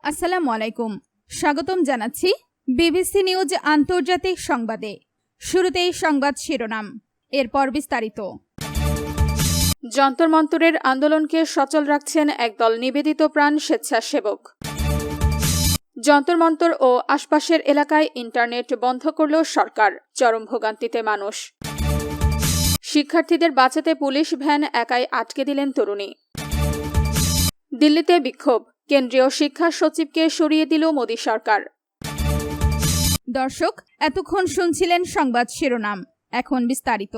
আসসালামু আলাইকুম। স্বাগতম জানাচ্ছি বিবিসি নিউজ আন্তর্জাতিক সংবাদে। শুরুতেই সংবাদ শিরোনাম, এরপর বিস্তারিত। যন্তর মন্তরের আন্দোলনকে সচল রাখছেন একদল নিবেদিত প্রাণ স্বেচ্ছাসেবক। যন্তর মন্তর ও আশপাশের এলাকায় ইন্টারনেট বন্ধ করল সরকার, চরম ভোগান্তিতে মানুষ। শিক্ষার্থীদের বাঁচাতে পুলিশ ভ্যান একাই আটকে দিলেন তরুণী। দিল্লিতে বিক্ষোভ, কেন্দ্রীয় শিক্ষা সচিবকে সরিয়ে দিল মোদী সরকার। দর্শক, এতক্ষণ শুনছিলেন সংবাদ শিরোনাম, এখন বিস্তারিত।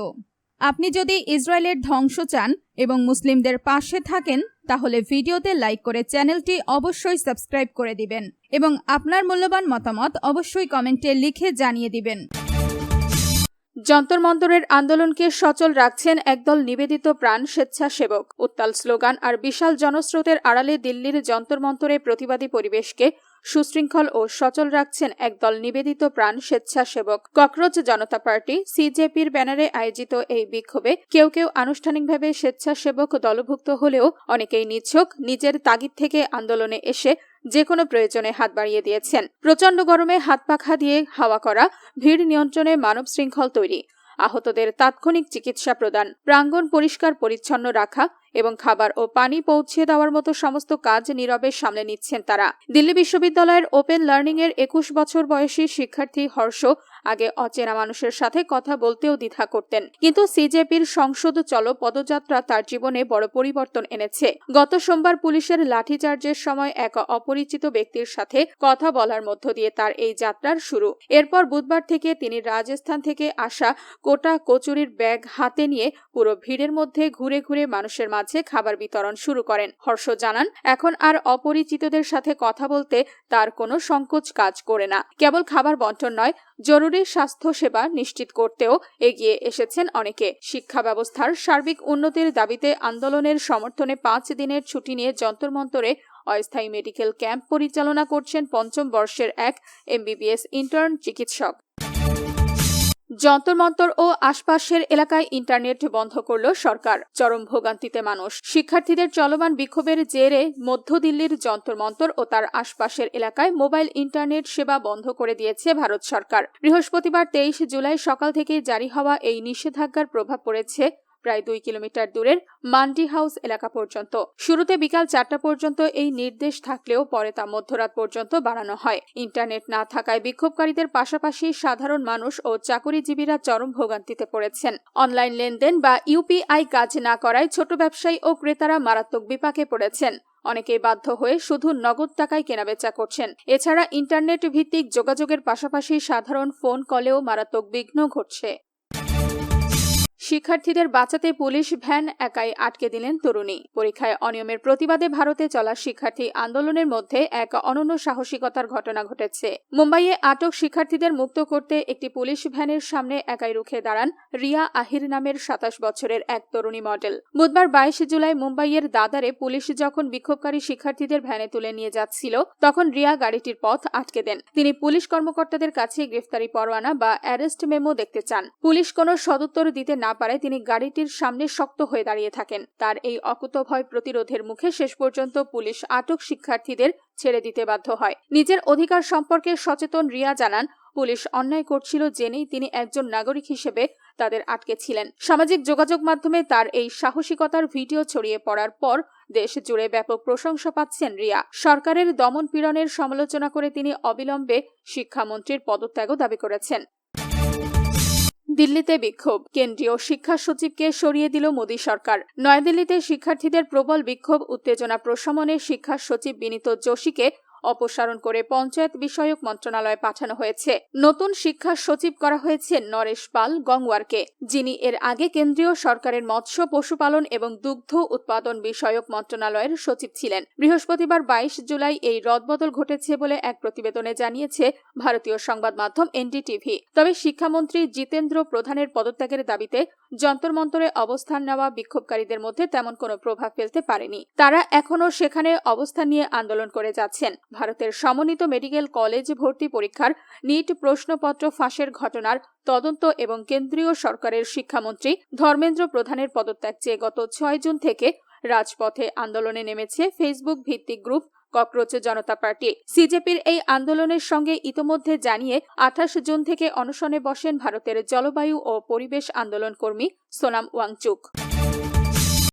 আপনি যদি ইসরায়েলের ধ্বংস চান এবং মুসলিমদের পাশে থাকেন তাহলে ভিডিওতে লাইক করে চ্যানেলটি অবশ্যই সাবস্ক্রাইব করে দিবেন এবং আপনার মূল্যবান মতামত অবশ্যই কমেন্টে লিখে জানিয়ে দিবেন। যন্তর মন্তরের আন্দোলনকে সচল রাখছেন একদল নিবেদিত প্রাণ স্বেচ্ছাসেবক। উত্তাল স্লোগান আর বিশাল জনস্রোতের আড়ালে দিল্লির যন্তর মন্তরে প্রতিবাদী পরিবেশকে সুশৃঙ্খল ও সচল রাখছেন একদল নিবেদিত প্রাণ স্বেচ্ছাসেবক। ককরোচ জনতা পার্টি সিজেপির ব্যানারে আয়োজিত এই বিক্ষোভে কেউ কেউ আনুষ্ঠানিকভাবে স্বেচ্ছাসেবক দলভুক্ত হলেও অনেকেই নিছক নিজের তাগিদ থেকে আন্দোলনে এসে যে কোনো প্রয়োজনে হাত বাড়িয়ে দিয়েছেন। প্রচণ্ড গরমে হাত পাখা দিয়ে হাওয়া করা, ভিড় নিয়ন্ত্রণে মানব শৃঙ্খল তৈরি, আহতদের তাৎক্ষণিক চিকিৎসা প্রদান, প্রাঙ্গণ পরিষ্কার পরিচ্ছন্ন রাখা এবং খাবার ও পানি পৌঁছে দেওয়ার মতো সমস্ত কাজ নীরবে সামলে নিচ্ছেন তারা। দিল্লি বিশ্ববিদ্যালয়ের ওপেন লার্নিং এর 21 বছর বয়সী শিক্ষার্থী হর্ষ আগে অচেনা মানুষের সাথে কথা বলতেও দ্বিধা করতেন, কিন্তু সিজেপির সংসদ চলো পদযাত্রা তার জীবনে বড় পরিবর্তন এনেছে। গত সোমবার পুলিশের লাঠিচার্জের সময় এক অপরিচিত ব্যক্তির সাথে কথা বলার মধ্য দিয়ে তার এই যাত্রার শুরু। এরপর বুধবার থেকে তিনি রাজস্থান থেকে আসা কোটা কচুরির ব্যাগ হাতে নিয়ে পুরো ভিড়ের মধ্যে ঘুরে ঘুরে মানুষের মাঝে খাবার বিতরণ শুরু করেন। হর্ষ জানান, এখন আর অপরিচিতদের সাথে কথা বলতে তার কোনো সংকোচ কাজ করে না। কেবল খাবার বন্টন নয়, জরুরি স্বাস্থ্য সেবা নিশ্চিত করতেও এগিয়ে এসেছেন অনেকে। শিক্ষা ব্যবস্থার সার্বিক উন্নতির দাবিতে আন্দোলনের সমর্থনে 5 দিনের ছুটি নিয়ে যন্তর মন্তরে অস্থায়ী মেডিকেল ক্যাম্প পরিচালনা করছেন 5ম বর্ষের এক MBBS ইন্টার্ন চিকিৎসক। যন্তর মন্তর ও আশপাশের এলাকায় ইন্টারনেট বন্ধ করল সরকার, চরম ভোগান্তিতে মানুষ। শিক্ষার্থীদের চলমান বিক্ষোভের জেরে মধ্য দিল্লির যন্তর মন্তর ও তার আশপাশের এলাকায় মোবাইল ইন্টারনেট সেবা বন্ধ করে দিয়েছে ভারত সরকার। বৃহস্পতিবার 23 জুলাই সকাল থেকে জারি হওয়া এই নিষেধাজ্ঞার প্রভাব পড়েছে প্রায় 2 কিলোমিটার দূরের মান্ডি হাউস এলাকা পর্যন্ত। শুরুতে বিকাল 4টা পর্যন্ত এই নির্দেশ থাকলেও পরে তা মধ্যরাত পর্যন্ত বাড়ানো হয়। ইন্টারনেট না থাকায় বিক্ষোভকারীদের পাশাপাশি সাধারণ মানুষ ও চাকরিজীবীরা চরম ভোগান্তিতে পড়েছেন। অনলাইন লেনদেন বা ইউপিআই কাজ না করায় ছোট ব্যবসায়ী ও ক্রেতারা মারাত্মক বিপাকে পড়েছেন। অনেকেই বাধ্য হয়ে শুধু নগদ টাকায় কেনাবেচা করছেন। এছাড়া ইন্টারনেট ভিত্তিক যোগাযোগের পাশাপাশি সাধারণ ফোন কলেও মারাত্মক বিঘ্ন ঘটছে। শিক্ষার্থীদের বাঁচাতে পুলিশ ভ্যান একাই আটকে দিলেন তরুণী। পরীক্ষায় অনিয়মের প্রতিবাদে ভারতে চলা শিক্ষার্থী আন্দোলনের মধ্যে এক অনন্য সাহসিকতার ঘটনা ঘটেছে। মুম্বাইয়ে আটক শিক্ষার্থীদের মুক্ত করতে একটি পুলিশ ভ্যানের সামনে একাই রুখে দাঁড়ান রিয়া আহির নামের 27 বছরের এক তরুণী মডেল। বুধবার 22 জুলাই মুম্বাইয়ের দাদারে পুলিশ যখন বিক্ষোভকারী শিক্ষার্থীদের ভ্যানে তুলে নিয়ে যাচ্ছিল তখন রিয়া গাড়িটির পথ আটকে দেন। তিনি পুলিশ কর্মকর্তাদের কাছে গ্রেফতারি পরোয়ানা বা অ্যারেস্ট মেমো দেখতে চান। পুলিশ কোনো সদুত্তর দিতে না পারে তিনি গাড়িটির সামনে শক্ত হয়ে দাঁড়িয়ে থাকেন। তার এই অকুতোভয় প্রতিরোধের মুখে শেষ পর্যন্ত পুলিশ আটক শিক্ষার্থীদের ছেড়ে দিতে বাধ্য হয়। নিজের অধিকার সম্পর্কে সচেতন রিয়া জানান, পুলিশ অন্যায় করছিল জেনেই তিনি একজন নাগরিক হিসেবে তাদের আটকে ছিলেন। সামাজিক যোগাযোগ মাধ্যমে তার এই সাহসিকতার ভিডিও ছড়িয়ে পড়ার পর দেশ জুড়ে ব্যাপক প্রশংসা পাচ্ছেন রিয়া। সরকারের দমন পীড়নের সমালোচনা করে তিনি অবিলম্বে শিক্ষামন্ত্রীর পদত্যাগও দাবি করেছেন। দিল্লিতে বিক্ষোভ, কেন্দ্রীয় শিক্ষা সচিবকে সরিয়ে দিল মোদী সরকার। নয়াদিল্লিতে শিক্ষার্থীদের প্রবল বিক্ষোভ উত্তেজনা প্রশমনে শিক্ষা সচিব বিনীত যোশীকে অপসারণ করে পঞ্চায়েত বিষয়ক মন্ত্রণালয়ে পাঠানো হয়েছে। নতুন শিক্ষা সচিব করা হয়েছে নরেশ পাল গংওয়ারকে, যিনি এর আগে কেন্দ্রীয় সরকারের মৎস্য পশুপালন এবং দুগ্ধ উৎপাদন বিষয়ক মন্ত্রণালয়ের সচিব ছিলেন। বৃহস্পতিবার 22 জুলাই এই রদবদল ঘটেছে বলে এক প্রতিবেদনে জানিয়েছে ভারতীয় সংবাদ মাধ্যম এনডিটিভি। তবে শিক্ষামন্ত্রী জিতেন্দ্র প্রধানের পদত্যাগের দাবিতে যন্তর মন্তরে অবস্থান নেওয়া বিক্ষোভকারীদের মধ্যে তেমন কোনো প্রভাব ফেলতে পারেনি। তারা এখনও সেখানে অবস্থান নিয়ে আন্দোলন করে যাচ্ছেন। ভারতের সমন্বিত মেডিকেল কলেজ ভর্তি পরীক্ষার নিট প্রশ্নপত্র ফাঁসের ঘটনার তদন্ত এবং কেন্দ্রীয় সরকারের শিক্ষামন্ত্রী ধর্মেন্দ্র প্রধানের পদত্যাগ চেয়ে গত 6 জুন থেকে রাজপথে আন্দোলনে নেমেছে ফেসবুক ভিত্তিক গ্রুপ ককরোচ জনতা পার্টি। সিজেপির এই আন্দোলনের সঙ্গে ইতোমধ্যে জানিয়ে 28 জুন থেকে অনশনে বসেন ভারতের জলবায়ু ও পরিবেশ আন্দোলন কর্মী সোনাম ওয়াংচুক।